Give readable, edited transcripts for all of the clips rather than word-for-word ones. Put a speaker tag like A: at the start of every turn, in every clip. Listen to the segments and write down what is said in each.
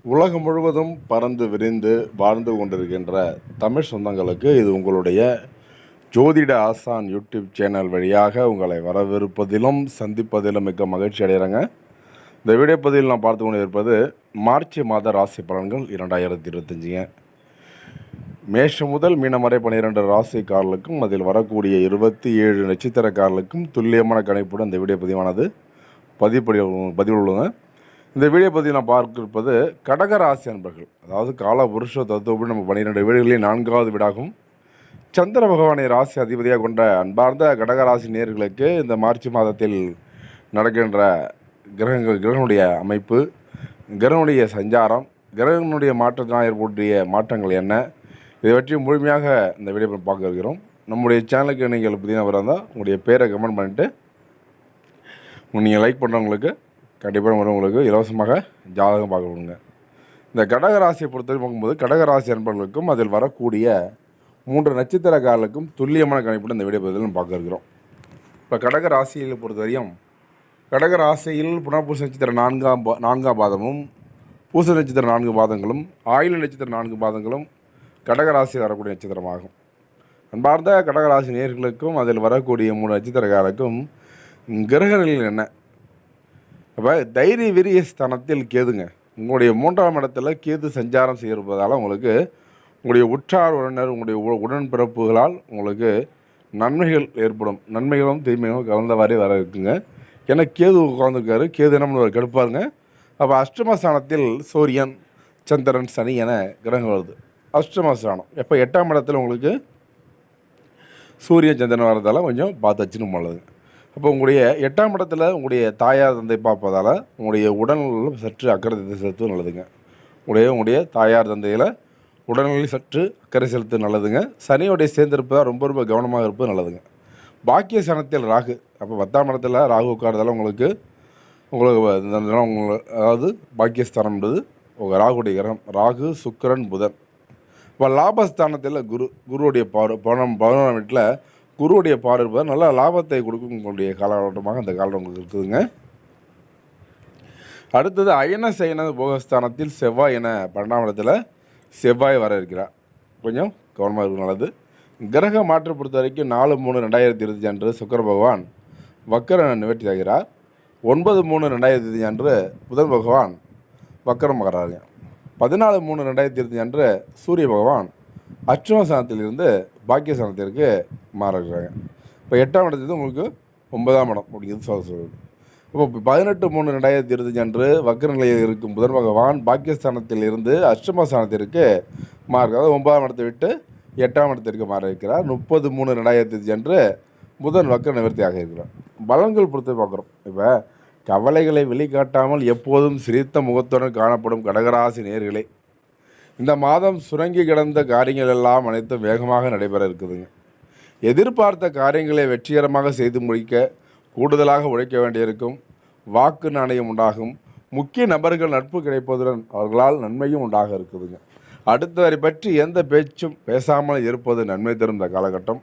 A: உலகம் முழுவதும் பறந்து விரிந்து வாழ்ந்து கொண்டிருக்கின்ற தமிழ் சொந்தங்களுக்கு இது உங்களுடைய ஜோதிட ஆசான் யூடியூப் சேனல் வழியாக உங்களை வரவிருப்பதிலும் சந்திப்பதிலும் மிக்க மகிழ்ச்சி அடைகிறேங்க. இந்த வீடியோ பதிவில் நான் பார்த்து கொண்டு இருப்பது மார்ச் மாத ராசி பலன்கள் 2025ங்க. மேஷம் முதல் மீனம் வரை 12 ராசிக்காரர்களுக்கும் அதில் வரக்கூடிய 27 நட்சத்திரக்காரர்களுக்கும் துல்லியமான கணிப்புடன் இந்த வீடியோ பதிவானது பதிவு உள்ளங்க. இந்த வீடியோ பற்றி நான் பார்க்க இருப்பது கடகராசி அன்பர்கள், அதாவது கால புருஷ தத்துவப்படி நம்ம 12 வீடுகளில் 4வது வீடாகும் சந்திர பகவானை ராசி அதிபதியாக கொண்ட அன்பார்ந்த கடகராசி நேயர்களுக்கு இந்த மார்ச் மாதத்தில் நடக்கின்ற கிரகனுடைய அமைப்பு, கிரகனுடைய சஞ்சாரம், கிரகனுடைய மாற்றத்தினால் ஏற்படுத்திய மாற்றங்கள் என்ன, இதை பற்றி முழுமையாக இந்த வீடியோ பார்க்க இருக்கிறோம். நம்முடைய சேனலுக்கு நீங்கள் புதிய இருந்தால் உங்களுடைய பேரை கமெண்ட் பண்ணிவிட்டு நீங்கள் லைக் பண்ணுறவங்களுக்கு கண்டிப்பாக உங்களுக்கு இலவசமாக ஜாதகம் பார்க்க விடுங்க. இந்த கடகராசியை பொறுத்தவரை பார்க்கும்போது கடகராசி அன்பர்களுக்கும் அதில் வரக்கூடிய 3 நட்சத்திரக்காரர்களுக்கும் துல்லியமான கணிப்புடன் இந்த வீடியோ பதிவில் பார்க்க இருக்கிறோம். இப்போ கடகராசியை பொறுத்தவரையும் கடகராசியில் புனர்பூச நட்சத்திரம் 4ஆம் பாதமும், பூச நட்சத்திரம் 4 பாதங்களும், ஆயுள நட்சத்திரம் 4 பாதங்களும் கடகராசியில் வரக்கூடிய நட்சத்திரமாகும். அன்பார்ந்த கடகராசி நேயர்களுக்கும் அதில் வரக்கூடிய 3 நட்சத்திரக்காரருக்கும் கிரகங்கள் என்ன? அப்போ தைரிய விரிய ஸ்தானத்தில் கேதுங்க. உங்களுடைய 3ஆம் இடத்துல கேது சஞ்சாரம் செய்யறதால் உங்களுக்கு உங்களுடைய உற்றார் உறவினர், உங்களுடைய உடன்பிறப்புகளால் உங்களுக்கு நன்மைகள் ஏற்படும். நன்மைகளும் தீமைகளும் கலந்தவாறே வர இருக்குங்க. ஏன்னா கேது உட்காந்துருக்காரு. கேது என்ன பண்ணுவார்? கெடுப்பாருங்க. அப்போ அஷ்டமஸ்தானத்தில் சூரியன், சந்திரன், சனி என கிரகங்கள் வருது. அஷ்டமஸ்தானம் எப்போ 8ஆம் இடத்துல உங்களுக்கு சூரியன் சந்திரன் வர்றதால கொஞ்சம் பார்த்து வச்சுன்னு நல்லதுங்க. அப்போ உங்களுடைய 8ஆம் இடத்துல உங்களுடைய தாயார் தந்தை பார்ப்பதால் உங்களுடைய உடல்நலம் சற்று அக்கறை செலுத்துவது நல்லதுங்க. உங்களுடைய தாயார் தந்தையில் உடல்நிலையில் சற்று அக்கறை செலுத்துவது நல்லதுங்க. சனியோடைய சேர்ந்திருப்பதாக ரொம்ப கவனமாக இருப்பது நல்லதுங்க. பாக்கிய ஸ்தானத்தில் ராகு, அப்போ 10ஆம் இடத்துல ராகு உட்காரதால உங்களுக்கு அதாவது பாக்கியஸ்தானம்ன்றது உங்கள் ராகுடைய கிரகம். ராகு, சுக்கிரன், புதன். இப்போ லாபஸ்தானத்தில் குருவுடைய 11ஆம் வீட்டில் குருவுடைய பார்வை நல்ல லாபத்தை கொடுக்கும் உங்களுடைய காலகட்டமாக அந்த காலம் உங்களுக்கு இருக்குதுங்க. அடுத்தது அயன சயன போகஸ்தானத்தில் செவ்வாய் என 12ஆம் இடத்துல செவ்வாய் வர இருக்கிறார். கொஞ்சம் கவனமாக இருக்கும் நல்லது. கிரக மாற்றம் பொறுத்த வரைக்கும் 4/3/2025 அன்று சுக்கிர பகவான் வக்கர நிவர்த்தி ஆகிறார். 9/3/2025 அன்று புதன் பகவான் வக்கரம் ஆகிறார். 14/3/2025 அன்று சூரிய பகவான் அஷ்டமஸ்தானத்திலிருந்து பாக்கியஸ்தானத்திற்கு மாறுகிறாங்க. இப்போ 8ஆம் இடத்துல உங்களுக்கு 9ஆம் இடம் அப்படிங்கிறது சொல்லுது. இப்போ 18/3/2025 அன்று வக்கர நிலையில் இருக்கும் புதன் பகவான் பாக்கியஸ்தானத்தில் இருந்து அஷ்டமஸ்தானத்திற்கு மாறுகிறார். அதாவது 9ஆம் இடத்தை விட்டு 8ஆம் இடத்திற்கு மாற இருக்கிறார். 30/3/2025 அன்று புதன் வக்கர நிவர்த்தியாக இருக்கிறார். பலன்கள் பொறுத்து பார்க்குறோம். இப்போ கவலைகளை வெளிக்காட்டாமல் எப்போதும் சிரித்த முகத்துடன் காணப்படும் கடகராசி நேயர்களே, இந்த மாதம் சுரங்கி கிடந்த காரியங்கள் எல்லாம் அனைத்தும் வேகமாக நடைபெற இருக்குதுங்க. எதிர்பார்த்த காரியங்களை வெற்றிகரமாக செய்து முடிக்க கூடுதலாக உழைக்க வேண்டியிருக்கும். வாக்கு நாணயம் உண்டாகும். முக்கிய நபர்கள் நட்பு கிடைப்பதுடன் அவர்களால் நன்மையும் உண்டாக இருக்குதுங்க. அடுத்தவரை பற்றி எந்த பேச்சும் பேசாமல் இருப்பது நன்மை தரும் இந்த காலகட்டம்.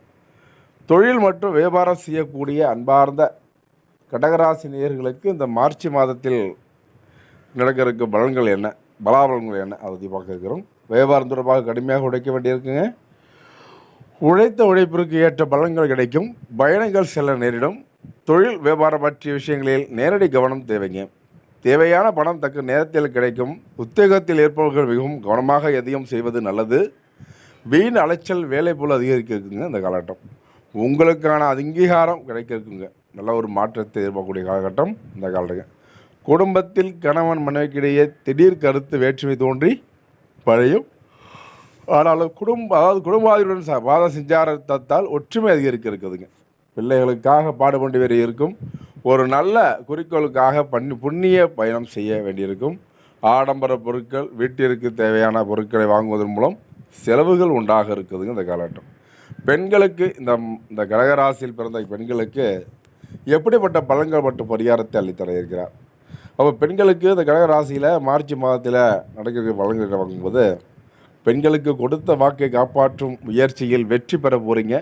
A: தொழில் மற்றும் வியாபாரம் செய்யக்கூடிய அன்பார்ந்த கடகராசி நேயர்களுக்கு இந்த மார்ச் மாதத்தில் நடக்கிறதுக்கு பலன்கள் என்ன, பலாபலன்கள் என்ன, அதை பற்றி பார்க்க இருக்கிறோம். வியாபாரம் தொடர்பாக கடுமையாக உழைக்க வேண்டியிருக்குங்க. உழைத்த உழைப்பிற்கு ஏற்ற பலன்கள் கிடைக்கும். பயணங்கள் செல்ல நேரிடும். தொழில் வியாபாரம் பற்றிய விஷயங்களில் நேரடி கவனம் தேவைங்க. தேவையான பணம் தக்க நேரத்தில் கிடைக்கும். உத்தியோகத்தில் இருப்பவர்கள் மிகவும் கவனமாக எதையும் செய்வது நல்லது. வீண் அலைச்சல் வேலை போல் அதிகரிக்க இருக்குங்க இந்த காலகட்டம். உங்களுக்கான அங்கீகாரம் கிடைக்க இருக்குங்க. நல்ல ஒரு மாற்றத்தை எதிர்பார்க்கக்கூடிய காலகட்டம் இந்த காலகட்டம். குடும்பத்தில் கணவன் மனைவிக்கிடையே திடீர் கருத்து வேற்றுமை தோன்றி பழையும். ஆனாலும் குடும்பாதியுடன் வாத சஞ்சாரத்தால் ஒற்றுமை அதிகரிக்க இருக்குதுங்க. பிள்ளைகளுக்காக பாடுபட்டு வேறு இருக்கும். ஒரு நல்ல குறிக்கோளுக்காக புண்ணிய பயணம் செய்ய வேண்டியிருக்கும். ஆடம்பர பொருட்கள், வீட்டிற்கு தேவையான பொருட்களை வாங்குவதன் மூலம் செலவுகள் உண்டாக இருக்குதுங்க இந்த காலகட்டம். பெண்களுக்கு இந்த கடகராசியில் பிறந்த பெண்களுக்கு எப்படிப்பட்ட பலன்கள் மற்றும் பரிகாரத்தை அள்ளித்தர இருக்கிறார். அப்போ பெண்களுக்கு இந்த கடகராசியில் மார்ச் மாதத்தில் நடக்கிற பலன்களை பார்க்கும்போது பெண்களுக்கு கொடுத்த வாக்கை காப்பாற்றும் முயற்சியில் வெற்றி பெற போகிறீங்க.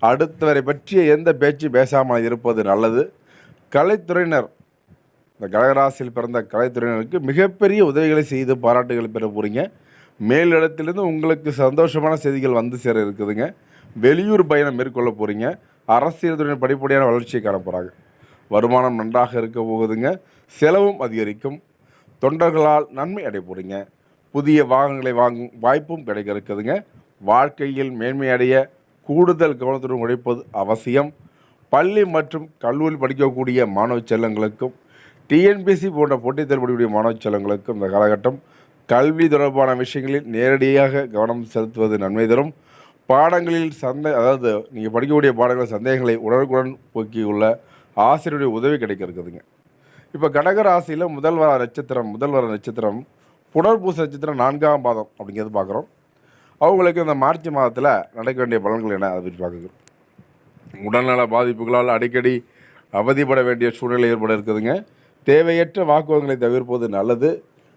A: அடுத்தவரை பற்றிய எந்த பேச்சு பேசாமல் இருப்பது நல்லது. கலைத்துறையினர் இந்த கடகராசியில் பிறந்த கலைத்துறையினருக்கு மிகப்பெரிய உதவிகளை செய்து பாராட்டுகளை பெற போகிறீங்க. மேலிடத்திலிருந்து உங்களுக்கு சந்தோஷமான செய்திகள் வந்து சேர இருக்குதுங்க. வெளியூர் பயணம் மேற்கொள்ள போகிறீங்க. அரசியல் துறையின் படிப்படியான வளர்ச்சியை காண போகிறாங்க. வருமானம் நன்றாக இருக்க போகுதுங்க. செலவும் அதிகரிக்கும். தொண்டர்களால் நன்மை அடைய போகிறீங்க. புதிய வாகனங்களை வாங்கும் வாய்ப்பும் கிடைக்க இருக்குதுங்க. வாழ்க்கையில் மேன்மை அடைய கூடுதல் கவனத்துடன் உழைப்பது அவசியம். பள்ளி மற்றும் கல்லூரி படிக்கக்கூடிய மாணவ செல்லங்களுக்கும் டிஎன்பிஎஸ்சி போன்ற போட்டித் தேர்வு படிக்கக்கூடிய மாணவ செல்லங்களுக்கும் இந்த காலகட்டம் கல்வி தொடர்பான விஷயங்களில் நேரடியாக கவனம் செலுத்துவது நன்மை தரும். பாடங்களில் அதாவது நீங்கள் படிக்கக்கூடிய பாடங்களில் சந்தேகங்களை உடனுக்குடன் போக்கியுள்ள ஆசிரியருடைய உதவி கிடைக்க இருக்குதுங்க. இப்போ கடக ராசியில் முதல் வர நட்சத்திரம் புனர்பூச நட்சத்திரம் 4ஆம் பாதம் அப்படிங்கிறது பார்க்குறோம். அவங்களுக்கு இந்த மார்ச் மாதத்தில் நடக்க வேண்டிய பலன்கள் என்ன அதை பற்றி பார்க்குறோம். உடல்நல பாதிப்புகளால் அடிக்கடி அவதிப்பட வேண்டிய சூழ்நிலை ஏற்பட இருக்குதுங்க. தேவையற்ற வாக்குவாதங்களை தவிர்ப்பது நல்லது.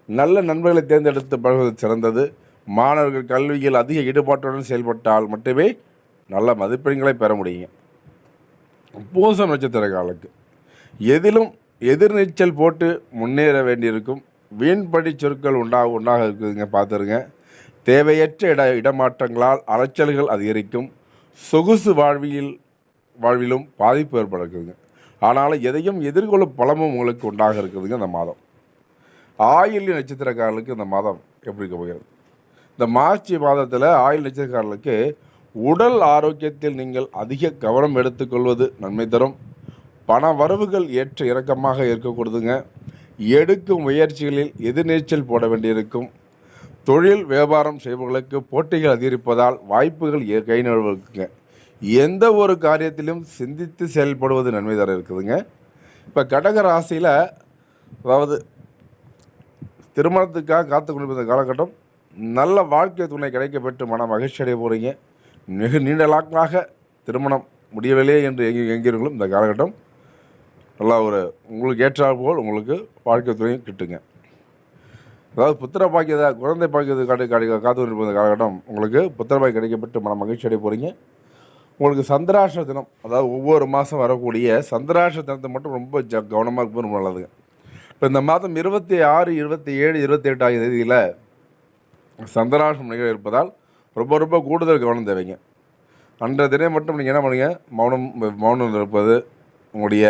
A: நல்ல நண்பர்களை தேர்ந்தெடுத்து பழகுவது சிறந்தது. மாணவர்கள் கல்வியில் அதிக ஈடுபாட்டுடன் செயல்பட்டால் மட்டுமே நல்ல மதிப்பெண்களை பெற முடியுங்க. பூசம் நட்சத்திரக்காலுக்கு எதிலும் எதிர்நீச்சல் போட்டு முன்னேற வேண்டியிருக்கும். வீண்படி சொற்கள் உண்டாக இருக்குதுங்க, பார்த்துருங்க. தேவையற்ற இடமாற்றங்களால் அலைச்சல்கள் அதிகரிக்கும். சொகுசு வாழ்விலும் பாதிப்பு ஏற்பட இருக்குதுங்க. ஆனாலும் எதையும் எதிர்கொள்ளும் பலமும் உங்களுக்கு உண்டாக இருக்குதுங்க இந்த மாதம். ஆயில்ய நட்சத்திரக்காரர்களுக்கு இந்த மாதம் எப்படி இருக்க போகிறது? இந்த மார்ச் மாதத்தில் ஆயுள் நட்சத்திரக்காரர்களுக்கு உடல் ஆரோக்கியத்தில் நீங்கள் அதிக கவனம் எடுத்துக்கொள்வது நன்மை தரும். பண வரவுகள் ஏற்ற இறக்கமாக இருக்கக்கூடாதுங்க. எடுக்கும் முயற்சிகளில் எதிர்நீச்சல் போட வேண்டியிருக்கும். தொழில் வியாபாரம் செய்பவர்களுக்கு போட்டிகள் அதிகரிப்பதால் வாய்ப்புகள் கை நழுவுங்க. எந்த ஒரு காரியத்திலும் சிந்தித்து செயல்படுவது நன்மை தர இருக்குதுங்க. இப்போ கடக ராசியில் அதாவது திருமணத்துக்காக காத்து கொண்டிருந்த காலகட்டம் நல்ல வாழ்க்கை துணை கிடைக்கப்பெற்று மன மகிழ்ச்சி அடைய போகிறீங்க. மிக நீண்ட நாட்களாக திருமணம் முடியவில்லையே என்று எங்கிறவங்களும் இந்த காலகட்டம் நல்லா உங்களுக்கு ஏற்றால் போல் உங்களுக்கு வாழ்க்கை துணையும் கிட்டுங்க. அதாவது குழந்தை பாக்கியத்தை காத்து கொண்டிருந்த காலகட்டம் உங்களுக்கு புத்திரபாய் கிடைக்கப்பட்டு மன மகிழ்ச்சி அடைய போகிறீங்க. உங்களுக்கு சந்திராஷ தினம், அதாவது ஒவ்வொரு மாதம் வரக்கூடிய சந்திராஷ தினத்தை மட்டும் ரொம்ப கவனமாக இருப்பது ரொம்ப நல்லதுங்க. இப்போ இந்த மாதம் 26, 27, 28 ஆகிய தேதியில் சந்திராஷ்டம் நிகழ இருப்பதால் ரொம்ப கூடுதல் கவனம் தேவைங்க. அன்றைய தினம் மட்டும் நீங்கள் என்ன பண்ணுங்க, மௌனம் இருப்பது, உங்களுடைய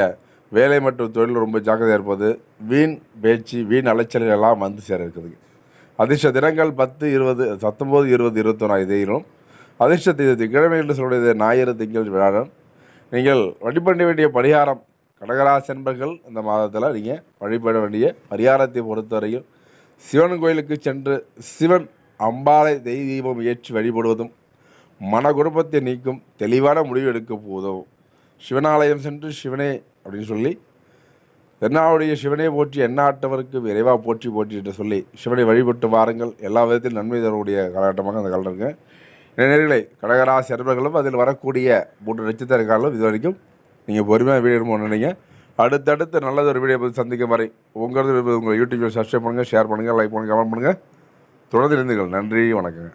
A: வேலை மற்றும் தொழில் ரொம்ப ஜாக்கிரதையாக இருப்பது, வீண் பேச்சு வீண் அலைச்சல்கள் எல்லாம் வந்து சேர இருக்குதுங்க. அதிர்ஷ்ட தினங்கள் 10, 20, 19, 20, 21 ஆகிய தேதியிலும் அதிர்ஷ்ட தேதி கிழமைகள் சொல்லுடைய ஞாயிறு, திங்கள், வியாழன். நீங்கள் வழிபட வேண்டிய பரிகாரம் கடகராசி என்பர்கள் இந்த மாதத்தில் நீங்கள் வழிபட வேண்டிய பரிகாரத்தை பொறுத்தவரையில் சிவன் கோயிலுக்கு சென்று சிவன் அம்பாளை தெய்வம் ஏற்றி வழிபடுவதும் மன குழப்பத்தை நீக்கும் தெளிவான முடிவு எடுக்க போதும். சிவனாலயம் சென்று சிவனே அப்படின்னு சொல்லி தென்னாவுடைய சிவனே போற்றி எண்ணாட்டவருக்கு விரைவாக போற்றி என்று சொல்லி சிவனை வழிபட்டு வாருங்கள். எல்லா விதத்திலும் நன்மை தரக்கூடிய காலகட்டமாக அந்த காலம் இருக்குங்க. நேர்களை கடகராசி அன்பர்களும் அதில் வரக்கூடிய 3 நட்சத்திரக்காரர்களும் இது வரைக்கும் நீங்கள் பொறுமையாக வீடியோ எடுக்கணும்னு அடுத்தடுத்து நல்லதொரு வீடியோ பற்றி சந்திக்கும் வரை உங்கள் யூடியூப்பில் சப்ஸ்கிரைப் பண்ணுங்கள், ஷேர் பண்ணுங்கள், லைக் பண்ணுங்கள், கமெண்ட் பண்ணுங்கள். தொடர்ந்து இருந்தீர்கள். நன்றி, வணக்கங்க.